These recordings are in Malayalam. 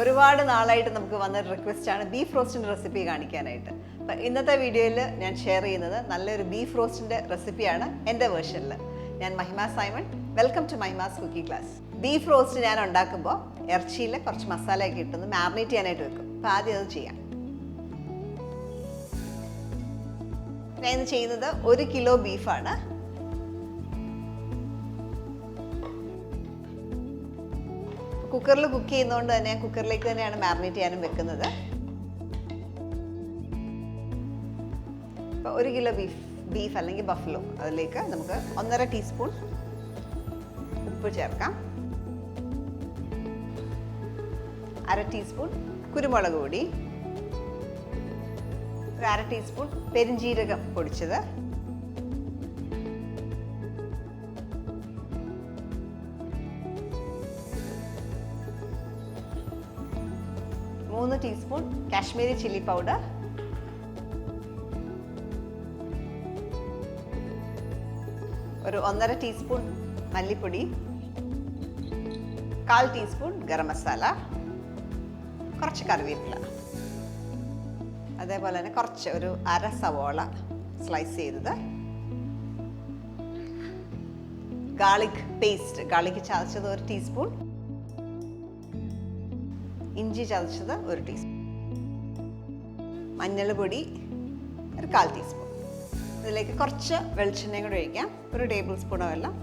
ഒരുപാട് നാളായിട്ട് നമുക്ക് വന്ന റിക്വസ്റ്റാണ് ബീഫ് റോസ്റ്റിൻ്റെ റെസിപ്പി കാണിക്കാനായിട്ട്. അപ്പം ഇന്നത്തെ വീഡിയോയിൽ ഞാൻ ഷെയർ ചെയ്യുന്നത് നല്ലൊരു ബീഫ് റോസ്റ്റിൻ്റെ റെസിപ്പിയാണ് എൻ്റെ വേർഷനിൽ. ഞാൻ Mahima Simon, welcome to Mahima's cooking class. Beef roast ഞാൻ ഉണ്ടാക്കുമ്പോൾ ഇറച്ചിയിൽ കുറച്ച് മസാലയൊക്കെ ഇട്ടൊന്ന് മാരിനേറ്റ് ചെയ്യാനായിട്ട് വെക്കും. അപ്പോൾ ആദ്യം അത് ചെയ്യാം. ഞാൻ ഇന്ന് ചെയ്യുന്നത് 1 കിലോ ബീഫാണ്. കുക്കറിൽ കുക്ക് ചെയ്യുന്നതുകൊണ്ട് തന്നെ കുക്കറിലേക്ക് തന്നെയാണ് മാരിനേറ്റ് ചെയ്യാനും വെക്കുന്നത്. അപ്പോൾ 1 കിലോ ബീഫ് അല്ലെങ്കിൽ ബഫലോ, അതിലേക്ക് നമുക്ക് 1.5 ടീസ്പൂൺ ഉപ്പ് ചേർക്കാം, 1/2 ടീസ്പൂൺ കുരുമുളക് പൊടി, 1/2 ടീസ്പൂൺ പെരിഞ്ജീരകം പൊടിച്ചത്, 3 teaspoon Kashmiri chilli powder, 1.5 teaspoon മല്ലിപ്പൊടി, 1/4 ടീസ്പൂൺ ഗരം മസാല, കുറച്ച് കറിവേപ്പില, അതേപോലെ തന്നെ കുറച്ച് ഒരു 1/2 സവോള സ്ലൈസ് ചെയ്തത്, ഗാർലിക് പേസ്റ്റ്, ഗാർലിക് ചതച്ചത് 1 ടീസ്പൂൺ, ഇഞ്ചി ചതച്ചത് 1 ടീസ്പൂൺ, മഞ്ഞൾപ്പൊടി 1/4 ടീസ്പൂൺ. ഇതിലേക്ക് കുറച്ച് വെളിച്ചെണ്ണയും കൂടെ ഒഴിക്കാം, 1 ടേബിൾ സ്പൂണോ വെള്ളം.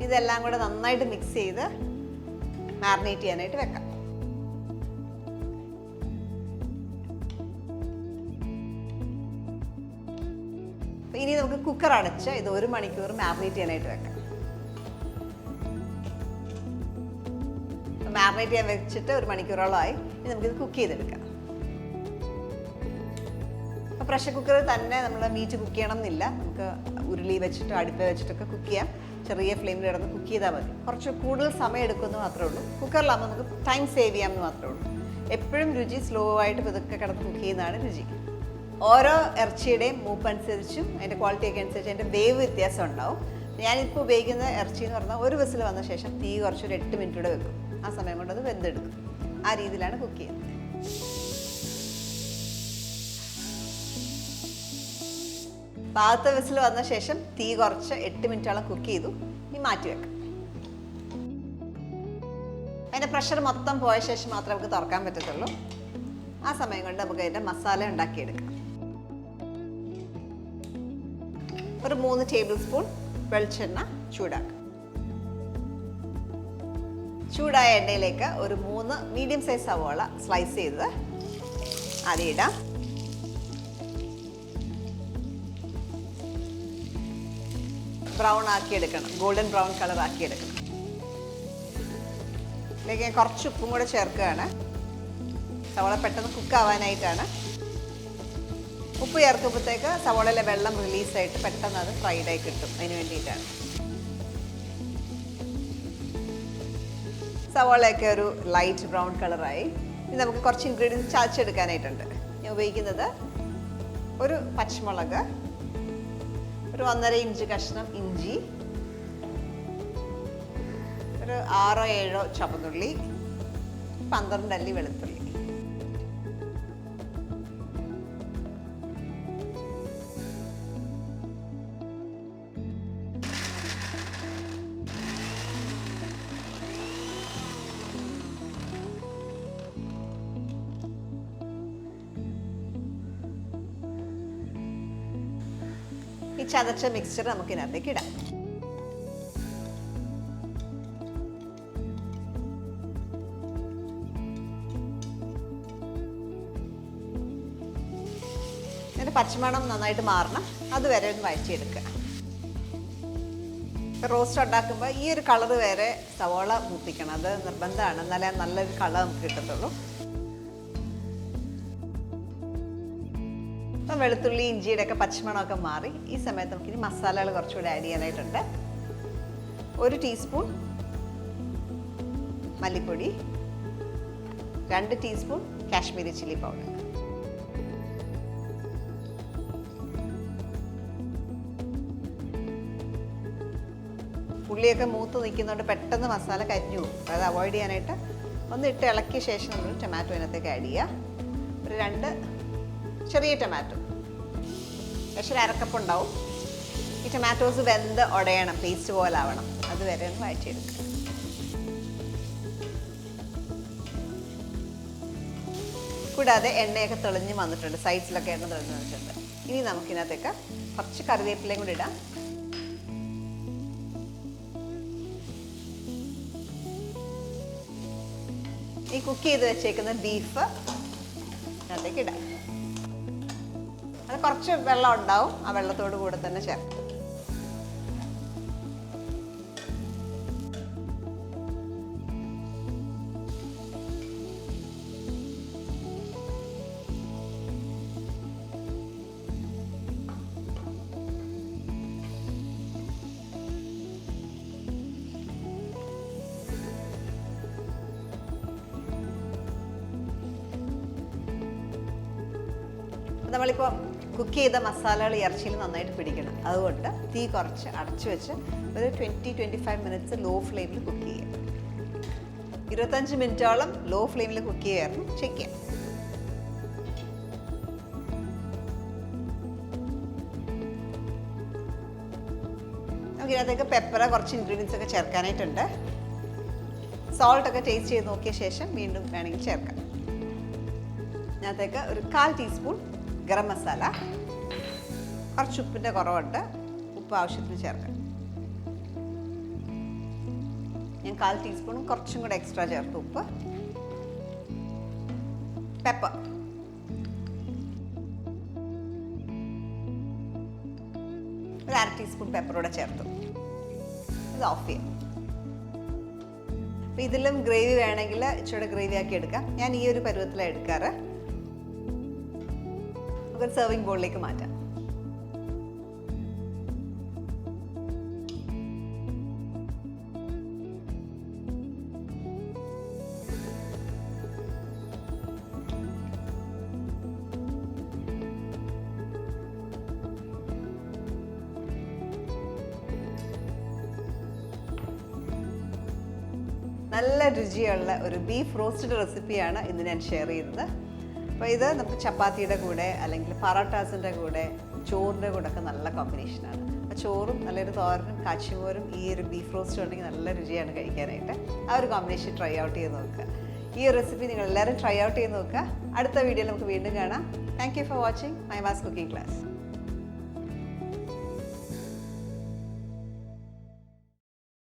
ഇതെല്ലാം കൂടെ നന്നായിട്ട് മിക്സ് ചെയ്ത് മാരിനേറ്റ് ചെയ്യാനായിട്ട് വെക്കാം. ഇനി നമുക്ക് കുക്കർ അടച്ച് ഇത് 1 മണിക്കൂർ മാരിനേറ്റ് ചെയ്യാനായിട്ട് വെക്കാം. മാരിനേറ്റ് ചെയ്യാൻ വെച്ചിട്ട് 1 മണിക്കൂറോളമായി. ഇനി നമുക്കിത് കുക്ക് ചെയ്തെടുക്കാം. അപ്പോൾ പ്രഷർ കുക്കറിൽ തന്നെ നമ്മൾ മീറ്റ് കുക്ക് ചെയ്യണം എന്നില്ല. നമുക്ക് ഉരുളി വെച്ചിട്ടോ അടുപ്പ് വെച്ചിട്ടൊക്കെ കുക്ക് ചെയ്യാം. ചെറിയ ഫ്ലെയിമിൽ കിടന്ന് കുക്ക് ചെയ്താൽ മതി. കുറച്ച് കൂടുതൽ സമയം എടുക്കുമെന്ന് മാത്രമേ ഉള്ളൂ. കുക്കറിലാകുമ്പോൾ നമുക്ക് ടൈം സേവ് ചെയ്യാമെന്ന് മാത്രമേ ഉള്ളൂ. എപ്പോഴും രുചി സ്ലോ ആയിട്ട് ഇതൊക്കെ കിടന്ന് കുക്ക് ചെയ്യുന്നതാണ് രുചി. ഓരോ ഇറച്ചിയുടെയും മൂപ്പ് അനുസരിച്ചും അതിൻ്റെ ക്വാളിറ്റിയൊക്കെ അനുസരിച്ച് അതിൻ്റെ വേവ് വ്യത്യാസം ഉണ്ടാവും. ഞാനിപ്പോൾ ഉപയോഗിക്കുന്ന ഇറച്ചി എന്ന് പറഞ്ഞാൽ 1 വിസിൽ വന്ന ശേഷം തീ കുറച്ചൊരു 8 മിനിറ്റ് കൂടെ വെക്കും. ആ സമയം കൊണ്ട് അത് വെന്തെടുക്കും. ആ രീതിയിലാണ് കുക്ക് ചെയ്യുന്നത്. ആദ്യത്തെ വിസിൽ വന്ന ശേഷം തീ കുറച്ച് 8 മിനിറ്റോളം കുക്ക് ചെയ്തു. ഇനി മാറ്റി വെക്കാം. അതിൻ്റെ പ്രഷർ മൊത്തം പോയ ശേഷം മാത്രമേ നമുക്ക് തുറക്കാൻ പറ്റത്തുള്ളൂ. ആ സമയം കൊണ്ട് നമുക്ക് അതിൻ്റെ മസാല ഉണ്ടാക്കിയെടുക്കാം. ഒരു 3 ടേബിൾ സ്പൂൺ വെളിച്ചെണ്ണ ചൂടാക്കാം. ചൂടായ എണ്ണയിലേക്ക് ഒരു 3 മീഡിയം സൈസ് സവോള സ്ലൈസ് ചെയ്തത് ആദ്യം ഇടാം. ബ്രൗൺ ആക്കിയെടുക്കണം, ഗോൾഡൻ ബ്രൗൺ കളർ ആക്കിയെടുക്കണം. ഇതിലേക്ക് ഞാൻ കുറച്ച് ഉപ്പും കൂടെ ചേർക്കുകയാണ്. സവോള പെട്ടെന്ന് കുക്കാവാനായിട്ടാണ്. ഉപ്പ് ചേർക്കുമ്പോഴത്തേക്ക് സവോളയിലെ വെള്ളം റിലീസായിട്ട് പെട്ടെന്ന് അത് ഫ്രൈഡായി കിട്ടും. അതിന് വേണ്ടിയിട്ടാണ്. സവോളയൊക്കെ ഒരു ലൈറ്റ് ബ്രൗൺ കളറായി. ഇനി നമുക്ക് കുറച്ച് ഇൻഗ്രീഡിയൻസ് ചതച്ചെടുക്കാനായിട്ടുണ്ട്. ഞാൻ ഉപയോഗിക്കുന്നത് ഒരു പച്ചമുളക്, ഒരു 1.5 ഇഞ്ച് കഷ്ണം ഇഞ്ചി, ഒരു 6-7 ചുവന്നുള്ളി, 12 അല്ലി വെളുത്തുള്ളി. ഈ ചതച്ച മിക്സ്ചർ നമുക്ക് ഇതിനകത്തേക്ക് ഇടാം. ഇതിൻ്റെ പച്ചമണം നന്നായിട്ട് മാറണം. അതുവരെ ഒന്ന് വഴറ്റിയെടുക്കുക. റോസ്റ്റ് ഉണ്ടാക്കുമ്പോൾ ഈ ഒരു കളർ വരെ സവോള മൂപ്പിക്കണം. അത് നിർബന്ധമാണ്. എന്നാലേ നല്ലൊരു കളർ നമുക്ക് കിട്ടത്തുള്ളൂ. അപ്പം വെളുത്തുള്ളി ഇഞ്ചിയുടെ ഒക്കെ പച്ചമണമൊക്കെ മാറി. ഈ സമയത്ത് നമുക്കിനി മസാലകൾ കുറച്ചുകൂടി ആഡ് ചെയ്യാനായിട്ടുണ്ട്. 1 ടീസ്പൂൺ മല്ലിപ്പൊടി, 2 ടീസ്പൂൺ കാശ്മീരി ചില്ലി പൗഡർ, ഉള്ളിയൊക്കെ മൂത്ത് നിൽക്കുന്നതുകൊണ്ട് പെട്ടെന്ന് മസാല കരിഞ്ഞു പോകും. അപ്പോൾ അത് അവോയ്ഡ് ചെയ്യാനായിട്ട് ഒന്ന് ഇട്ട് ഇളക്കിയ ശേഷം നമ്മൾ ടൊമാറ്റോ അതിനകത്തേക്ക് ആഡ് ചെയ്യുക. ഒരു 2 ചെറിയ ടൊമാറ്റോ, പക്ഷേ ഒരു അരക്കപ്പ് ഉണ്ടാവും. ഈ ടൊമാറ്റോസ് വെന്ത് ഉടയണം, പേസ്റ്റ് പോലെ ആവണം, അതുവരെ ഒന്ന് വഴറ്റിയെടുക്കുക. കൂടാതെ എണ്ണയൊക്കെ തെളിഞ്ഞ് വന്നിട്ടുണ്ട്, സൈഡ്സിലൊക്കെ എണ്ണ തെളിഞ്ഞ് വന്നിട്ടുണ്ട്. ഇനി നമുക്കിതിനകത്തേക്ക് കുറച്ച് കറിവേപ്പിലയും കൂടി ഇടാം. ഈ കുക്ക് ചെയ്ത് വെച്ചേക്കുന്ന ബീഫ് അതിനകത്തേക്ക് ഇടാം. അത് കുറച്ച് വെള്ളം ഉണ്ടാവും, ആ വെള്ളത്തോട് കൂടെ തന്നെ ചേർക്കും. നമ്മളിപ്പോൾ കുക്ക് ചെയ്ത മസാലകൾ ഇറച്ചിയിൽ നന്നായിട്ട് പിടിക്കണം. അതുകൊണ്ട് തീ കുറച്ച് അടച്ചു വെച്ച് ഒരു 20-25 മിനിറ്റ്സ് ലോ ഫ്ലെയിമിൽ കുക്ക് ചെയ്യാം. 25 മിനിറ്റോളം ലോ ഫ്ലെയിമിൽ കുക്ക് ചെയ്യായിരുന്നു. ചെക്ക് ചെയ്യാം. നമുക്ക് ഇതിനകത്തേക്ക് പെപ്പർ, കുറച്ച് ഇൻഗ്രീഡിയൻസ് ഒക്കെ ചേർക്കാനായിട്ടുണ്ട്. സോൾട്ടൊക്കെ ടേസ്റ്റ് ചെയ്ത് നോക്കിയ ശേഷം വീണ്ടും വേണമെങ്കിൽ ചേർക്കാം. ഇതിനകത്തേക്ക് ഒരു 1/4 ടീസ്പൂൺ ഗരം മസാല, കുറച്ച് ഉപ്പിൻ്റെ കുറവുണ്ട്, ഉപ്പ് ആവശ്യത്തിന് ചേർക്കാം. ഞാൻ 1/4 ടീസ്പൂണും കുറച്ചും കൂടെ എക്സ്ട്രാ ചേർത്ത് ഉപ്പ്. പെപ്പർ, ഒരു 1/2 ടീസ്പൂൺ പെപ്പറൂടെ ചേർത്തു. ഇത് ഓഫ് ചെയ്യാം. അപ്പോൾ ഇതിലും ഗ്രേവി വേണമെങ്കിൽ ഇച്ചിരി ഗ്രേവി ആക്കി എടുക്കാം. ഞാൻ ഈ ഒരു പരുവത്തിലാണ് എടുക്കാറ്. ഒരു സെർവിങ് ബോളിലേക്ക് മാറ്റാം. നല്ല രുചിയുള്ള ഒരു ബീഫ് റോസ്റ്റഡ് റെസിപ്പിയാണ് ഇന്ന് ഞാൻ ഷെയർ ചെയ്തത്. അപ്പോൾ ഇത് നമുക്ക് ചപ്പാത്തിയുടെ കൂടെ അല്ലെങ്കിൽ പറാട്ടാസിൻ്റെ കൂടെ, ചോറിൻ്റെ കൂടെ ഒക്കെ നല്ല കോമ്പിനേഷനാണ്. അപ്പോൾ ചോറും നല്ലൊരു തോരനും കാച്ചിമോരും ഈ ഒരു ബീഫ് റോസ്റ്റും ഉണ്ടെങ്കിൽ നല്ല രുചിയാണ് കഴിക്കാനായിട്ട്. ആ ഒരു കോമ്പിനേഷൻ ട്രൈ ഔട്ട് ചെയ്ത് നോക്കുക. ഈ ഒരു റെസിപ്പി നിങ്ങൾ എല്ലാവരും ട്രൈ ഔട്ട് ചെയ്ത് നോക്കുക. അടുത്ത വീഡിയോയിൽ നമുക്ക് വീണ്ടും കാണാം. Thank you for watching മൈമാസ് cooking class.